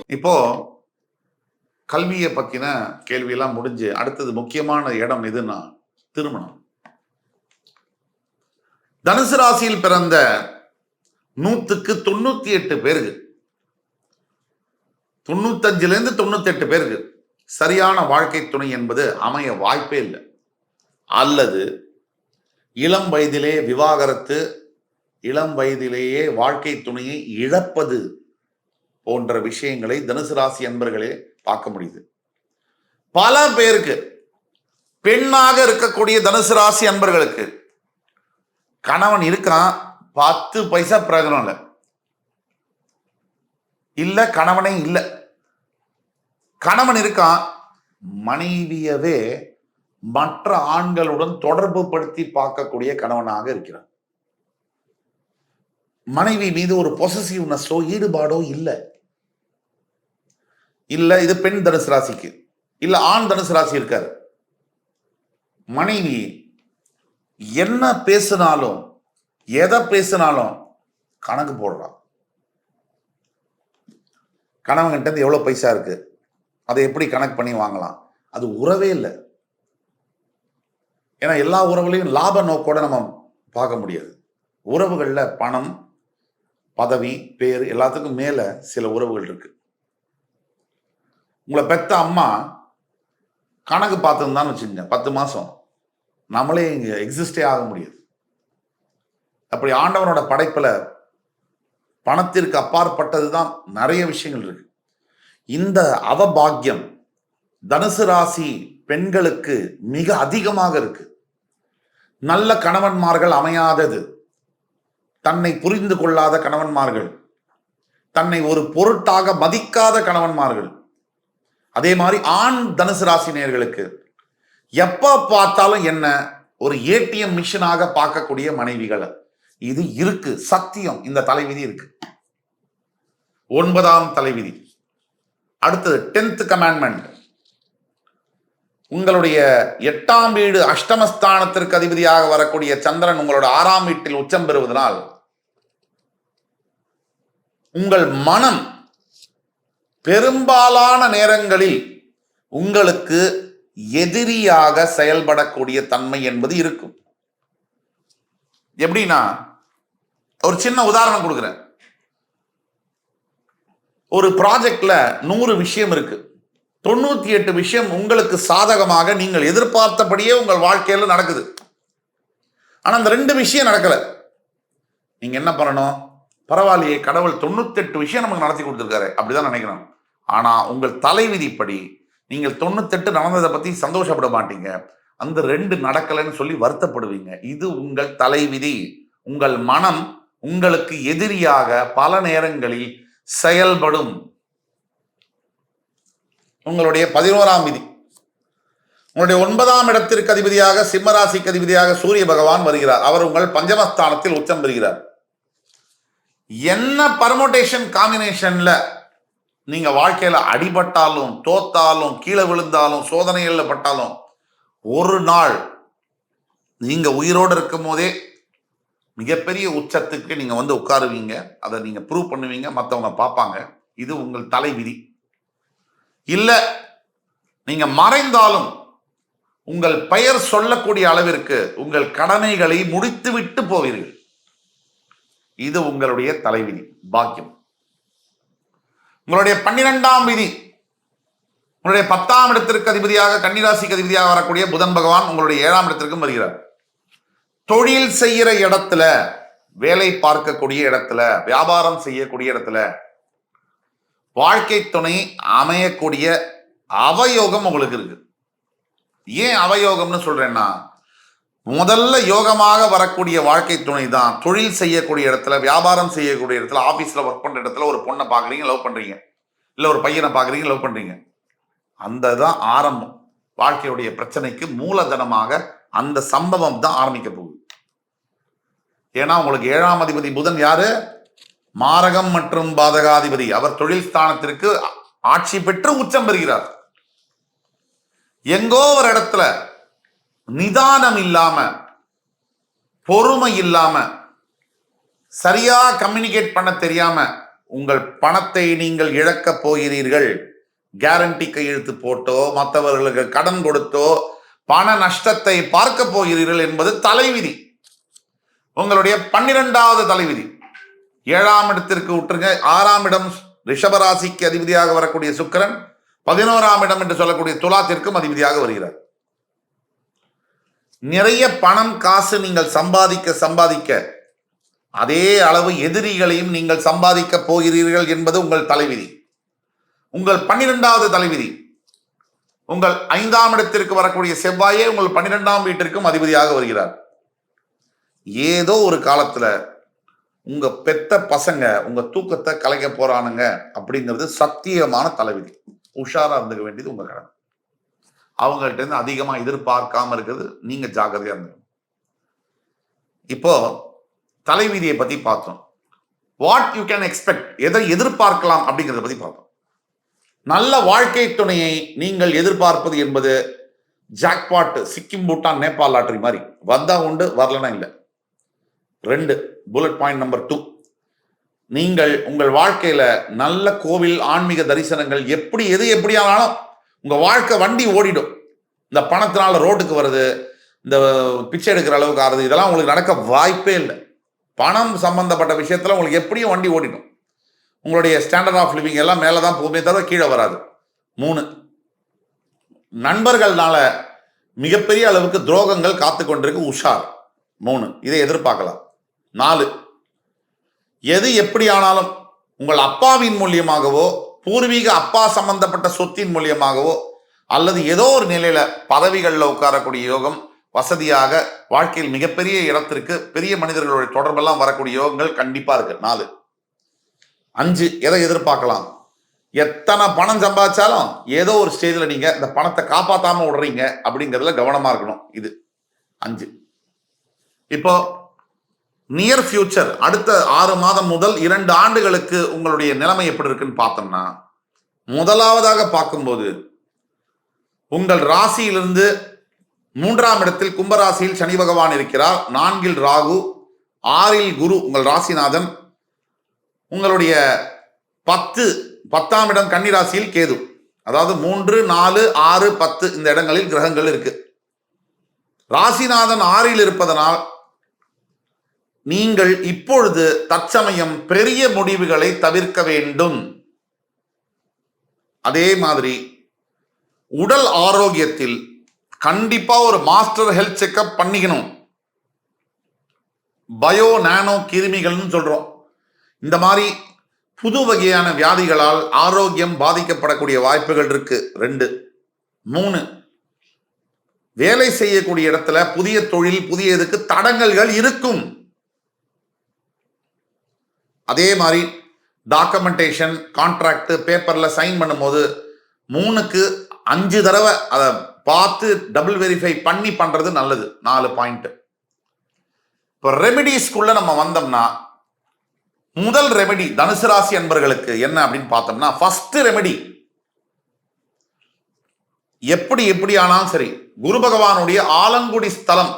இப்போ கல்வியை பத்தின கேள்வியெல்லாம் முடிஞ்சு அடுத்தது முக்கியமான இடம் எதுன்னா திருமணம். தனுசு ராசியில் பிறந்த 100க்கு 98 பேருக்கு, 95லேருந்து 98 பேருக்கு சரியான வாழ்க்கை துணை என்பது அமைய வாய்ப்பே இல்லை. அல்லது இளம் வயதிலே விவாகரத்து, இளம் வயதிலேயே வாழ்க்கை துணையை இழப்பது போன்ற விஷயங்களை தனுசு ராசி அன்பர்களே பார்க்க முடியுது. பல பேருக்கு, பெண்ணாக இருக்கக்கூடிய தனுசு ராசி அன்பர்களுக்கு கணவன் இருக்கான், 10 பைசா பிரயோஜனம் இல்லை, இல்ல கணவனே இல்லை. கணவன் இருக்கான், மனைவியவே மற்ற ஆண்களுடன் தொடர்பு படுத்தி பார்க்கக்கூடிய கணவனாக இருக்கிறான். மனைவி மீது ஒரு பொசசிவ்னஸோ ஈடுபாடோ இல்லை. இல்ல இது பெண் தனுசு ராசிக்கு, இல்ல ஆண் தனுசு ராசி இருக்காரு. மனைவி என்ன பேசினாலும் எதை பேசினாலும் கணக்கு போடுறான். கணவன்கிட்ட இருந்து எவ்வளவு பைசா இருக்கு, அதை எப்படி கணக்கு பண்ணி வாங்கலாம், அது உறவே இல்லை. ஏன்னா எல்லா உறவுகளையும் லாப நோக்கோட நம்ம பார்க்க முடியாது. உறவுகள்ல பணம், பதவி, பேர் எல்லாத்துக்கும் மேல சில உறவுகள் இருக்கு. உங்களை பெத்த அம்மா கணக்கு பார்த்துருந்தான்னு வச்சுக்கோங்க, 10 மாசம் நம்மளே இங்க எக்ஸிஸ்டே ஆக முடியாது. அப்படி ஆண்டவனோட படைப்புல பணத்திற்கு அப்பாற்பட்டதுதான் நிறைய விஷயங்கள் இருக்கு. இந்த அவபாக்கியம் தனுசு ராசி பெண்களுக்கு மிக அதிகமாக இருக்கு. நல்ல கணவன்மார்கள் அமையாதது, தன்னை புரிந்து கொள்ளாத கணவன்மார்கள், தன்னை ஒரு பொருட்டாக மதிக்காத கணவன்மார்கள், அதே மாதிரி ஆண் தனுசு ராசி நேயர்களுக்கு எப்ப பார்த்தாலும் என்ன ஒரு ஏடிஎம் மிஷினாக பார்க்கக்கூடிய மனைவிகள், இது இருக்கு, சத்தியம். இந்த தலைவிதி இருக்கு. 9ஆம் தலைவிதி. அடுத்தது 10th கமாண்ட்மெண்ட். உங்களுடைய 8ஆம் வீடு அஷ்டமஸ்தானத்திற்கு அதிபதியாக வரக்கூடிய சந்திரன் உங்களோட 6ஆம் வீட்டில் உச்சம் பெறுவதனால் உங்கள் மனம் பெரும்பாலான நேரங்களில் உங்களுக்கு எதிரியாக செயல்படக்கூடிய தன்மை என்பது இருக்கும். எப்படின்னா, ஒரு சின்ன உதாரணம் கொடுக்குறேன். ஒரு ப்ராஜெக்ட்ல 100 விஷயம் இருக்கு, 98 விஷயம் உங்களுக்கு சாதகமாக நீங்கள் எதிர்பார்த்தபடியே உங்கள் வாழ்க்கையில நடக்குது. ஆனா அந்த 2 விஷயம் நடக்கல. நீங்க என்ன பண்ணணும்? பரவாயில்லையே, கடவுள் 98 விஷயம் நமக்கு நடத்தி கொடுத்துருக்காரு அப்படிதான் நினைக்கணும். ஆனா உங்கள் தலைவிதிப்படி நீங்கள் 98 நடந்ததை பத்தி சந்தோஷப்பட மாட்டீங்க, அந்த 2 நடக்கலைன்னு சொல்லி வருத்தப்படுவீங்க. இது உங்கள் தலைவிதி. உங்கள் மனம் உங்களுக்கு எதிரியாக பல நேரங்களில் செயல்படும். உங்களுடைய 11ஆம் விதி, உங்களுடைய 9ஆம் இடத்திற்கு அதிபதியாக, சிம்மராசிக்கு அதிபதியாக சூரிய பகவான் வருகிறார். அவர் உங்கள் பஞ்சமஸ்தானத்தில் உச்சம் பெறுகிறார். என்ன பர்முடேஷன் காம்பினேஷன்ல நீங்க வாழ்க்கையில அடிபட்டாலும், தோத்தாலும், கீழே விழுந்தாலும், சோதனைகள்ல பட்டாலும், ஒரு நாள் நீங்க உயிரோடு இருக்கும் போதே மிகப்பெரிய உச்சத்துக்கு நீங்க வந்து உட்காருவீங்க. அதை நீங்க ப்ரூவ் பண்ணுவீங்க, மற்றவங்க பார்ப்பாங்க. இது உங்கள் தலைவிதி. இல்ல நீங்க மறைந்தாலும் உங்கள் பெயர் சொல்லக்கூடிய அளவிற்கு உங்கள் கடமைகளை முடித்து விட்டு போவீர்கள். இது உங்களுடைய தலைவிதி, பாக்கியம். உங்களுடைய 12ஆம் விதி, உங்களுடைய 10ஆம் இடத்திற்கு அதிபதியாக, கன்னிராசிக்கு அதிபதியாக வரக்கூடிய புதன் பகவான் உங்களுடைய 7ஆம் இடத்திற்கும் வருகிறார். தொழில் செய்கிற இடத்துல, வேலை பார்க்கக்கூடிய இடத்துல, வியாபாரம் செய்யக்கூடிய இடத்துல வாழ்க்கை துணை அமையக்கூடிய அவயோகம் உங்களுக்கு இருக்கு. ஏன் அவயோகம்னு சொல்றேன்னா, முதல்ல யோகமாக வரக்கூடிய வாழ்க்கை துணை தான் தொழில் செய்யக்கூடிய இடத்துல, வியாபாரம் செய்யக்கூடிய இடத்துல, ஆபீஸ்ல ஒர்க் பண்ற இடத்துல ஒரு பொண்ணை பாக்குறீங்க, லவ் பண்றீங்க, இல்ல ஒரு பையனை பாக்குறீங்க, லவ் பண்றீங்க. அந்த தான் ஆரம்பம். வாழ்க்கையுடைய பிரச்சனைக்கு மூலதனமாக அந்த சம்பவம் தான் ஆரம்பிக்க போகுது. ஏன்னா உங்களுக்கு 7ஆம் அதிபதி புதன் யாரு? மாரகம் மற்றும் பாதகாதிபதி. அவர் தொழில் ஸ்தானத்திற்கு ஆட்சி பெற்று உச்சம் பெறுகிறார். எங்கோ ஒரு இடத்துல நிதானம் இல்லாம, பொறுமை இல்லாம, சரியா கம்யூனிகேட் பண்ண தெரியாம உங்கள் பணத்தை நீங்கள் இழக்கப் போகிறீர்கள். கேரண்டி கையெழுத்து போட்டோ மற்றவர்களுக்கு கடன் கொடுத்தோ பண நஷ்டத்தை பார்க்க போகிறீர்கள் என்பது தலைவிதி. உங்களுடைய 12வது தலைவிதி. 7ஆம் இடத்திற்கு விட்டுருங்க. 6ஆம் இடம் ரிஷபராசிக்கு அதிபதியாக வரக்கூடிய சுக்கிரன் 11ஆம் இடம் என்று சொல்லக்கூடிய துலாத்திற்கும் அதிபதியாக வருகிறார். நிறைய பணம் காசு நீங்கள் சம்பாதிக்க அதே அளவு எதிரிகளையும் நீங்கள் சம்பாதிக்க போகிறீர்கள் என்பது உங்கள் தலைவிதி. உங்கள் 12வது தலைவிதி. உங்கள் 5ஆம் இடத்திற்கு வரக்கூடிய செவ்வாயே உங்கள் 12ஆம் வீட்டிற்கும் அதிபதியாக வருகிறார். ஏதோ ஒரு காலத்துல உங்க பெத்த பசங்க உங்க தூக்கத்தை கலைக்க போறானுங்க அப்படிங்கிறது சத்தியமான தலைவிதி. உஷாரா இருந்துக்க வேண்டியது உங்க கடமை. அவங்கள்ட்ட இருந்து அதிகமா எதிர்பார்க்காம இருக்கிறது நீங்க ஜாக்கிரதையா இருந்துக்கணும். இப்போ தலைவிதியை பத்தி பார்த்தோம். வாட் யூ கேன் எக்ஸ்பெக்ட், எதை எதிர்பார்க்கலாம் அப்படிங்கிறத பத்தி பார்த்தோம். நல்ல வாழ்க்கை துணையை நீங்கள் எதிர்பார்ப்பது என்பது ஜாக்பாட், சிக்கிம், பூட்டான், நேபாள் லாட்டரி மாதிரி வந்தா உண்டு, வரலனா இல்லை. 2 புல்லட் பாயிண்ட் நம்பர் 2, நீங்கள் உங்கள் வாழ்க்கையில நல்ல கோவில், ஆன்மீக தரிசனங்கள், எது எப்படி ஆனாலும் உங்க வாழ்க்கை வண்டி ஓடிடும். இந்த பணத்தினால ரோட்டுக்கு வருது, இந்த பிச்சை எடுக்கிற அளவுக்கு ஆறுது, இதெல்லாம் உங்களுக்கு நடக்க வாய்ப்பே இல்லை. பணம் சம்பந்தப்பட்ட விஷயத்துல உங்களுக்கு எப்படியும் வண்டி ஓடிடும். உங்களுடைய ஸ்டாண்டர்ட் ஆஃப் லிவிங் எல்லாம் மேலே தான் போகுமே தவிர கீழே வராது. 3, நண்பர்கள்னால மிகப்பெரிய அளவுக்கு துரோகங்கள் காத்து கொண்டிருக்கு, உஷார். 3, இதை எதிர்பார்க்கலாம். 4, எது எப்படி ஆனாலும் உங்கள் அப்பாவின் மூலியமாகவோ பூர்வீக அப்பா சம்பந்தப்பட்ட சொத்தின் மூலியமாகவோ அல்லது ஏதோ ஒரு நிலையில பதவிகளில் உட்காரக்கூடிய யோகம், வசதியாக வாழ்க்கையில் மிகப்பெரிய இடத்திற்கு பெரிய மனிதர்களுடைய தொடர்பெல்லாம் வரக்கூடிய யோகங்கள் கண்டிப்பா இருக்கு. 4. 5, எதை எதிர்பார்க்கலாம்? எத்தனை பணம் சம்பாதிச்சாலும் ஏதோ ஒரு ஸ்டேஜில் நீங்க இந்த பணத்தை காப்பாத்தாம விடுறீங்க அப்படிங்கிறதுல கவனமா இருக்கணும். இது 5. இப்போ நியர் ஃபியூச்சர், அடுத்த 6 மாதம் முதல் 2 ஆண்டுகளுக்கு உங்களுடைய நிலைமை எப்படி இருக்குன்னு பார்த்தோம்னா, முதலாவதாக பார்க்கும்போது உங்கள் ராசியிலிருந்து 3ஆம் இடத்தில் கும்பராசியில் சனி பகவான் இருக்கிறார். 4இல் ராகு, 6இல் குரு உங்கள் ராசிநாதன். உங்களுடைய 10ஆம் இடம் கன்னிராசியில் கேது. அதாவது 3, 4, 6, 10 இந்த இடங்களில் கிரகங்கள் இருக்கு. ராசிநாதன் 6இல் இருப்பதனால் நீங்கள் இப்பொழுது தற்சமயம் பெரிய முடிவுகளை தவிர்க்க வேண்டும். அதே மாதிரி உடல் ஆரோக்கியத்தில் கண்டிப்பா ஒரு மாஸ்டர் ஹெல்த் செக்அப் பண்ணிக்கணும். பயோ நானோ கிருமிகள்னு சொல்றோம். இந்த மாதிரி புது வகையான வியாதிகளால் ஆரோக்கியம் பாதிக்கப்படக்கூடிய வாய்ப்புகள் இருக்கு. 2. 3, வேலை செய்யக்கூடிய இடத்துல புதிய தொழில், புதிய இதுக்கு தடங்கல்கள் இருக்கும். அதே மாதிரி டாக்குமெண்டேஷன், கான்ட்ராக்ட், பேப்பர்ல சைன் பண்ணும்போது 3க்கு 5 தடவை அதை பார்த்து டபுள் வெரிஃபை பண்ணி பண்றது நல்லது. 4 பாயிண்ட். இப்போ ரெமெடிஸ்குள்ள நம்ம வந்தோம்னா, முதல் ரெமெடி தனுசு ராசி அன்பர்களுக்கு என்ன அப்படின்னு பார்த்தோம்னா, ஃபர்ஸ்ட் ரெமெடி எப்படி ஆனாலும் சரி, குரு பகவானுடைய ஆலங்குடி ஸ்தலம்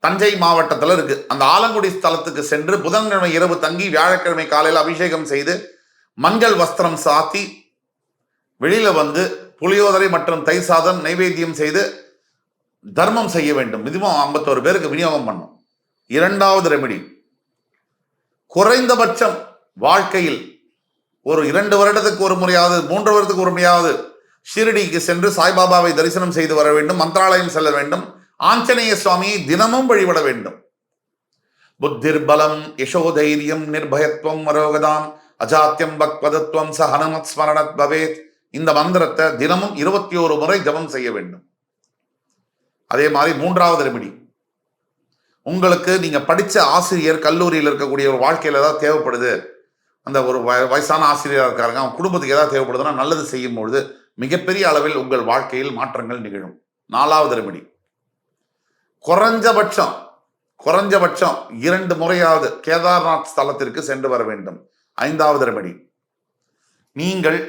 தஞ்சை மாவட்டத்தில் இருக்கு. அந்த ஆலங்குடி ஸ்தலத்துக்கு சென்று புதன்கிழமை இரவு தங்கி வியாழக்கிழமை காலையில் அபிஷேகம் செய்து மஞ்சள் வஸ்திரம் சாத்தி வெளியில வந்து புளியோதரை மற்றும் தயிர் சாதம் நைவேத்தியம் செய்து தர்மம் செய்ய வேண்டும். மினிமம் 51 பேருக்கு விநியோகம் பண்ணும். 2வது ரெமெடி, குறைந்தபட்சம் வாழ்க்கையில் ஒரு 2 வருடத்துக்கு ஒரு முறையாவது, 3 வருடத்துக்கு ஒரு முறையாவது ஷிரடிக்கு சென்று சாய்பாபாவை தரிசனம் செய்து வர வேண்டும். மந்திராலயம் செல்ல வேண்டும். ஆஞ்சநேய சுவாமியை தினமும் வழிபட வேண்டும். புத்திர் பலம் யசோதைரியம் நிர்பயத்வம் மரோகதாம் அஜாத்தியம் பக்வதத்வம் சஹனமத் ஸ்மரணத் பவேத். இந்த மந்திரத்தை தினமும் 21 முறை ஜபம் செய்ய வேண்டும். அதே மாதிரி 3வது ரெமெடி, உங்களுக்கு நீங்க படிச்ச ஆசிரியர், கல்லூரியில் இருக்கக்கூடிய ஒரு வாழ்க்கையில ஏதாவது தேவைப்படுது, அந்த ஒரு வயசான ஆசிரியராக இருக்காருங்க, அவன் குடும்பத்துக்கு ஏதாவது தேவைப்படுதுன்னா நல்லது செய்யும் பொழுது மிகப்பெரிய அளவில் உங்கள் வாழ்க்கையில் மாற்றங்கள் நிகழும். 4வது ரெமெடி, குறைஞ்சபட்சம் 2 முறையாவது கேதார்நாத் ஸ்தலத்திற்கு சென்று வர வேண்டும். 5வது ரெமெடி, நீங்கள்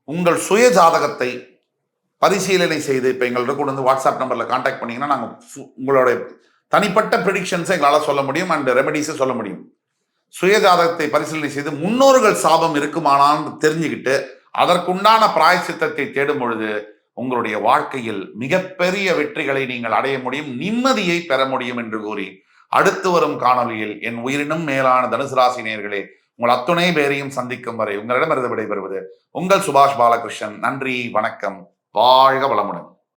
உங்கள் சுய ஜாதகத்தை பரிசீலனை செய்து இப்போ எங்கள்கிட்ட கூட வந்து வாட்ஸ்அப் நம்பரில் கான்டாக்ட் பண்ணிங்கன்னா நாங்கள் உங்களுடைய தனிப்பட்ட ப்ரெடிக்ஷன்ஸை எங்களால் சொல்ல முடியும் அண்ட் ரெமெடிஸை சொல்ல முடியும். சுயஜாதகத்தை பரிசீலனை செய்து முன்னோர்கள் சாபம் இருக்குமானான்னு தெரிஞ்சுக்கிட்டு அதற்குண்டான பிராயச்சித்தத்தை தேடும் பொழுது உங்களுடைய வாழ்க்கையில் மிகப்பெரிய வெற்றிகளை நீங்கள் அடைய முடியும், நிம்மதியை பெற முடியும் என்று கூறி அடுத்து வரும் காணொலியில் என் உயிரினும் மேலான தனுசு ராசி நேயர்களே உங்கள் அத்துணை பேரையும் சந்திக்கும் வரை உங்களிடமிருந்து விடைபெறுவது உங்கள் சுபாஷ் பாலகிருஷ்ணன். நன்றி, வணக்கம், வாழ்க வளமுடன்.